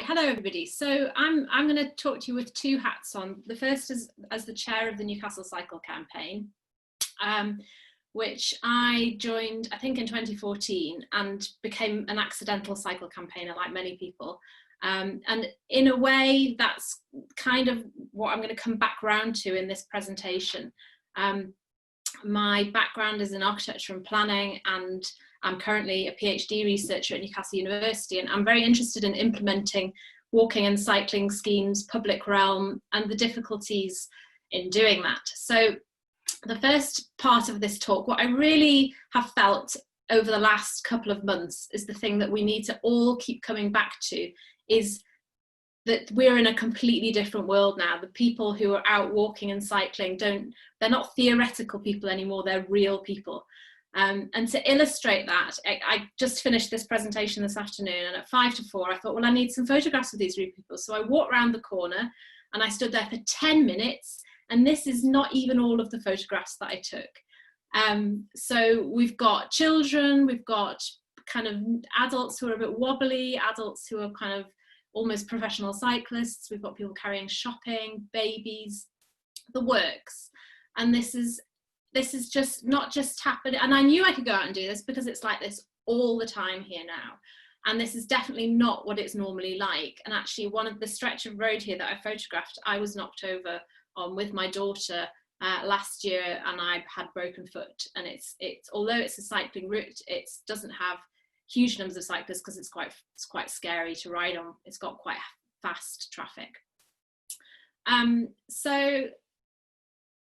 Hello everybody. So I'm going to talk to you with two hats on. The first is as the chair of the Newcastle Cycle Campaign, which I joined I think in 2014 and became an accidental cycle campaigner like many people. And in a way that's kind of what I'm going to come back round to in this presentation. My background is in architecture and planning, and I'm currently a PhD researcher at Newcastle University, and I'm very interested in implementing walking and cycling schemes, public realm, and the difficulties in doing that. So the first part of this talk, what I really have felt over the last couple of months is the thing that we need to all keep coming back to, is that we're in a completely different world now. The people who are out walking and cycling they're not theoretical people anymore, they're real people. And to illustrate that, I just finished this presentation this afternoon, and at 5 to 4 I thought, well, I need some photographs of these real people. So I walked around the corner and I stood there for 10 minutes, and this is not even all of the photographs that I took. So we've got children, we've got kind of adults who are a bit wobbly, adults who are kind of almost professional cyclists, we've got people carrying shopping, babies, the works. And this is just not just happening. And I knew I could go out and do this because it's like this all the time here now. And this is definitely not what it's normally like. And actually one of the stretch of road here that I photographed, I was knocked over on with my daughter last year, and I had broken foot. And it's although it's a cycling route, it doesn't have huge numbers of cyclists because it's quite scary to ride on. It's got quite fast traffic. So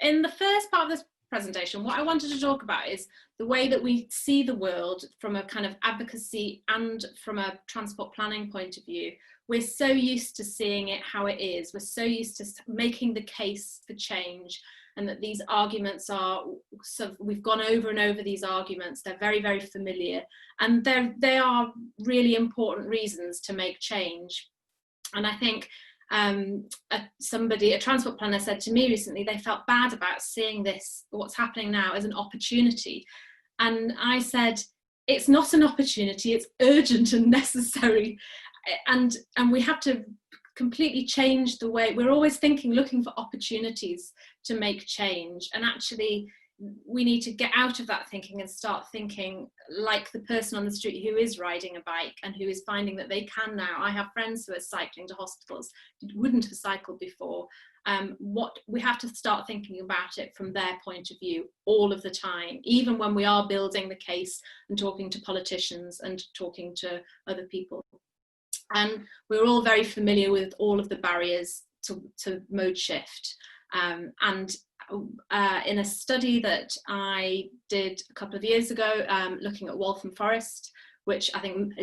in the first part of this presentation, what I wanted to talk about is the way that we see the world from a kind of advocacy and from a transport planning point of view. We're so used to seeing it how it is. We're so used to making the case for change, and that these arguments are, so we've gone over and over these arguments. They're very, very familiar, and they are really important reasons to make change. And I think a transport planner said to me recently they felt bad about seeing this, what's happening now, as an opportunity. And I said, it's not an opportunity, it's urgent and necessary. And we have to completely change the way we're always looking for opportunities to make change. And actually we need to get out of that thinking and start thinking like the person on the street who is riding a bike and who is finding that they can now. I have friends who are cycling to hospitals who wouldn't have cycled before. What we have to start thinking about it from their point of view all of the time, even when we are building the case and talking to politicians and talking to other people. And we're all very familiar with all of the barriers to mode shift. And in a study that I did a couple of years ago, looking at Waltham Forest, which I think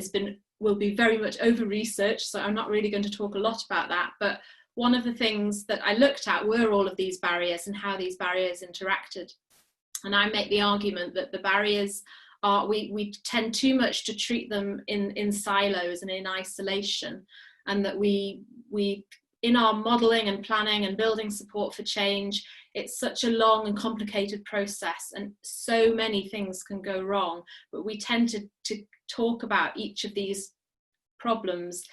will be very much over-researched, so I'm not really going to talk a lot about that. But one of the things that I looked at were all of these barriers and how these barriers interacted. And I make the argument that the barriers are, we tend too much to treat them in silos and in isolation, and that we in our modelling and planning and building support for change, it's such a long and complicated process, and so many things can go wrong, but we tend to talk about each of these problems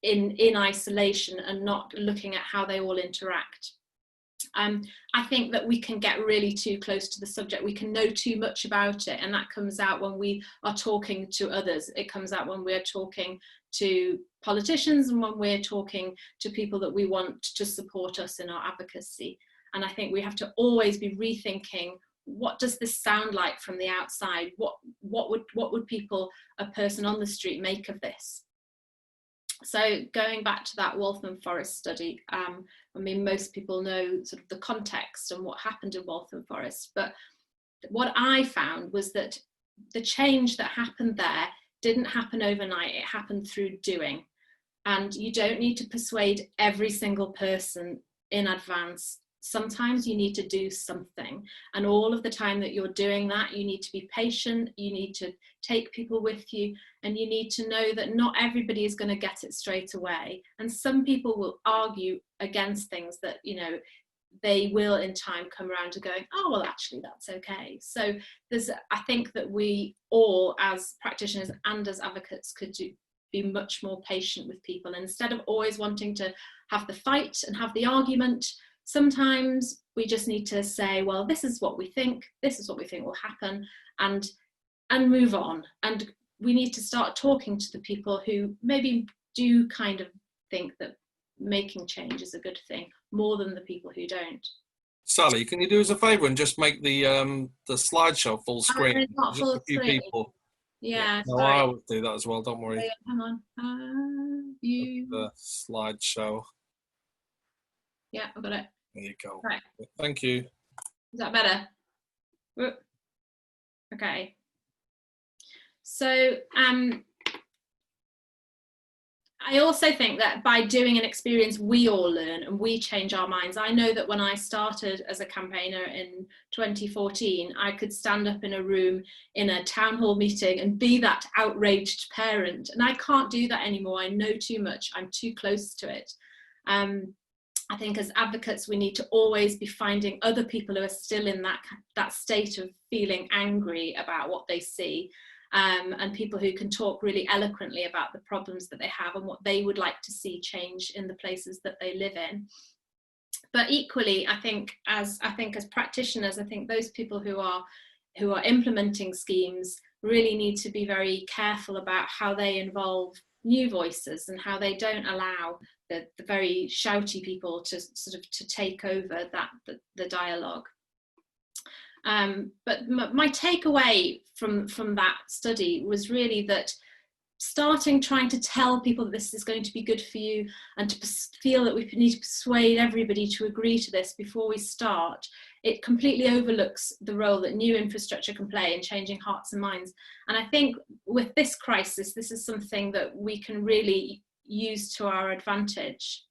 in isolation and not looking at how they all interact. I think that we can get really too close to the subject. We can know too much about it, and that comes out when we are talking to others. It comes out when we're talking to politicians and when we're talking to people that we want to support us in our advocacy. And I think we have to always be rethinking, what does this sound like from the outside? What would people, a person on the street, make of this? So going back to that Waltham Forest study, I mean, most people know sort of the context and what happened in Waltham Forest, but what I found was that the change that happened there didn't happen overnight. It happened through doing. And you don't need to persuade every single person in advance. Sometimes you need to do something, and all of the time that you're doing that, you need to be patient, you need to take people with you, and you need to know that not everybody is going to get it straight away. And some people will argue against things that, you know, they will in time come around to going, oh, well, actually, that's okay. So I think that we all as practitioners and as advocates could be much more patient with people. And instead of always wanting to have the fight and have the argument, sometimes we just need to say, well, this is what we think will happen, and move on. And we need to start talking to the people who maybe do kind of think that making change is a good thing, more than the people who don't. Sally, can you do us a favour and just make the slideshow full screen? It's not just full a few screen. people. Yeah, No, sorry. I would do that as well. Don't worry. Hang on. View. The slideshow. Yeah, I've got it. There you go. Right. Thank you. Is that better? Okay. So I also think that by doing an experience, we all learn and we change our minds. I know that when I started as a campaigner in 2014, I could stand up in a room in a town hall meeting and be that outraged parent. And I can't do that anymore. I know too much. I'm too close to it. I think as advocates, we need to always be finding other people who are still in that state of feeling angry about what they see. And people who can talk really eloquently about the problems that they have and what they would like to see change in the places that they live in. But equally, I think as practitioners, I think those people who are implementing schemes really need to be very careful about how they involve new voices and how they don't allow the very shouty people to sort of to take over the dialogue. But my takeaway from that study was really that trying to tell people that this is going to be good for you, and to feel that we need to persuade everybody to agree to this before we start, it completely overlooks the role that new infrastructure can play in changing hearts and minds. And I think with this crisis, this is something that we can really use to our advantage,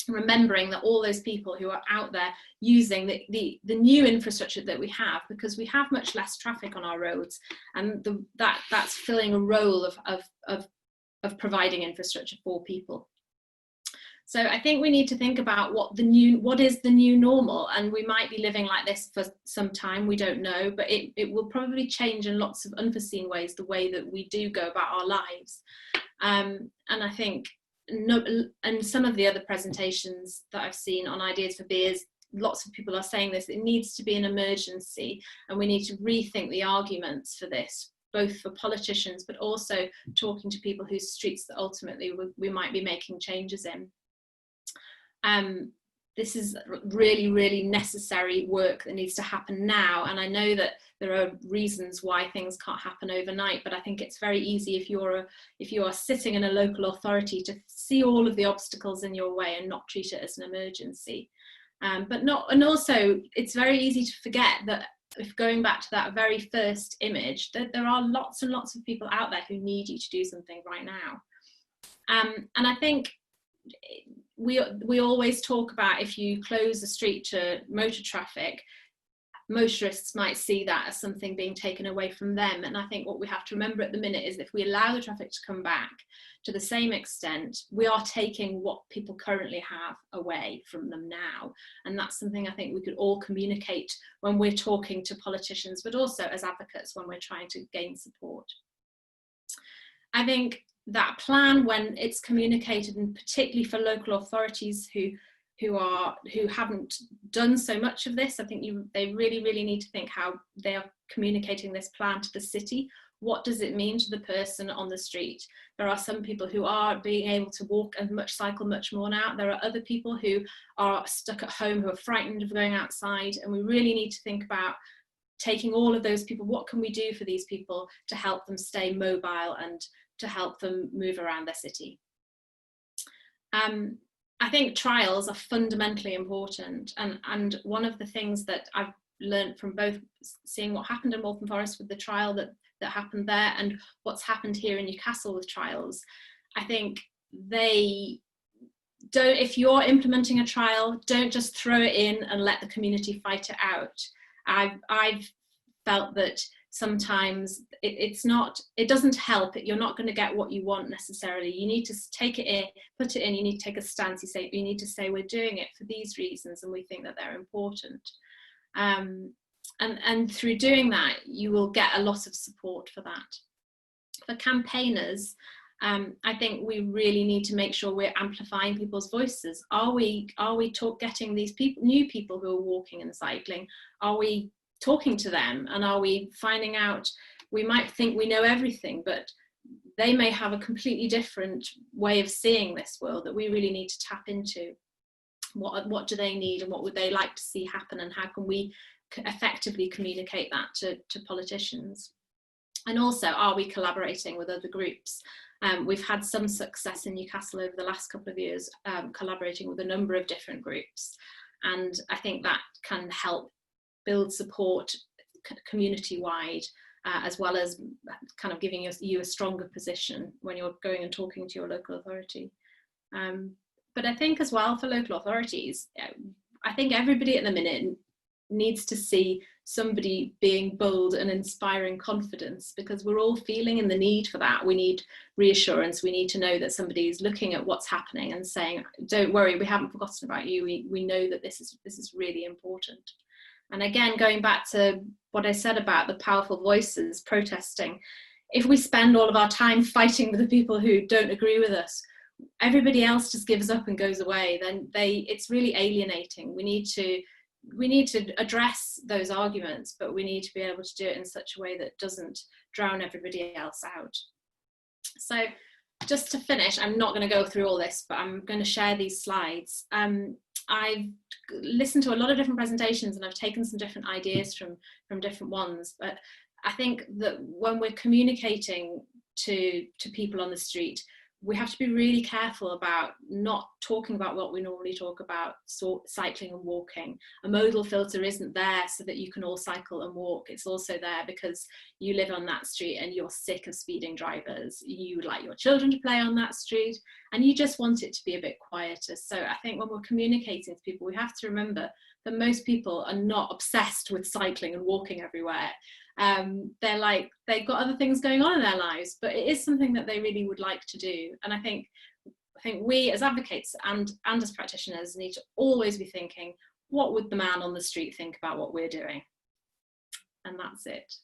remembering that all those people who are out there using the new infrastructure that we have, because we have much less traffic on our roads, and that's filling a role of providing infrastructure for people. So I think we need to think about what is the new normal, and we might be living like this for some time, we don't know, but it will probably change in lots of unforeseen ways the way that we do go about our lives. And I think and some of the other presentations that I've seen on Ideas for Beers, lots of people are saying this, it needs to be an emergency, and we need to rethink the arguments for this, both for politicians, but also talking to people whose streets that ultimately we might be making changes in. This is really, really necessary work that needs to happen now. And I know that there are reasons why things can't happen overnight, but I think it's very easy if you are sitting in a local authority to see all of the obstacles in your way and not treat it as an emergency. And also it's very easy to forget that, if going back to that very first image, that there are lots and lots of people out there who need you to do something right now. And I think we always talk about, if you close the street to motor traffic, motorists might see that as something being taken away from them. And I think what we have to remember at the minute is, if we allow the traffic to come back to the same extent, we are taking what people currently have away from them now. And that's something I think we could all communicate when we're talking to politicians, but also as advocates when we're trying to gain support. I think that plan, when it's communicated, and particularly for local authorities who haven't done so much of this, I think they really, really need to think how they are communicating this plan to the city. What does it mean to the person on the street? There are some people who are being able to walk and cycle much more now. There are other people who are stuck at home, who are frightened of going outside, and we really need to think about taking all of those people. What can we do for these people to help them stay mobile and to help them move around their city? I think trials are fundamentally important, and one of the things that I've learned from both seeing what happened in Waltham Forest with the trial that happened there, and what's happened here in Newcastle with trials, I think if you're implementing a trial, don't just throw it in and let the community fight it out. I've felt that sometimes it doesn't help. You're not going to get what you want necessarily. You need to take it in, put it in, you need to take a stance. You need to say, we're doing it for these reasons and we think that they're important. And through doing that, you will get a lot of support for that. For campaigners, I think we really need to make sure we're amplifying people's voices. Are we getting these new people who are walking and cycling? Are we talking to them, and are we finding out? We might think we know everything, but they may have a completely different way of seeing this world that we really need to tap into. What do they need, and what would they like to see happen, and how can we effectively communicate that to politicians? And also, are we collaborating with other groups? We've had some success in Newcastle over the last couple of years, collaborating with a number of different groups, and I think that can help build support community-wide, as well as kind of giving you a stronger position when you're going and talking to your local authority. But I think as well, for local authorities, I think everybody at the minute needs to see somebody being bold and inspiring confidence, because we're all feeling in the need for that. We need reassurance. We need to know that somebody is looking at what's happening and saying, don't worry, we haven't forgotten about you. We know that this is really important. And again, going back to what I said about the powerful voices protesting, if we spend all of our time fighting with the people who don't agree with us, everybody else just gives up and goes away, then it's really alienating. We need to address those arguments, but we need to be able to do it in such a way that doesn't drown everybody else out. So just to finish, I'm not going to go through all this, but I'm going to share these slides. I've listened to a lot of different presentations, and I've taken some different ideas from different ones, but I think that when we're communicating to people on the street, we have to be really careful about not talking about what we normally talk about, cycling and walking. A modal filter isn't there so that you can all cycle and walk. It's also there because you live on that street and you're sick of speeding drivers. You would like your children to play on that street, and you just want it to be a bit quieter. So I think when we're communicating to people, we have to remember that most people are not obsessed with cycling and walking everywhere. They've got other things going on in their lives, but it is something that they really would like to do. And I think we as advocates and as practitioners need to always be thinking, what would the man on the street think about what we're doing? And that's it.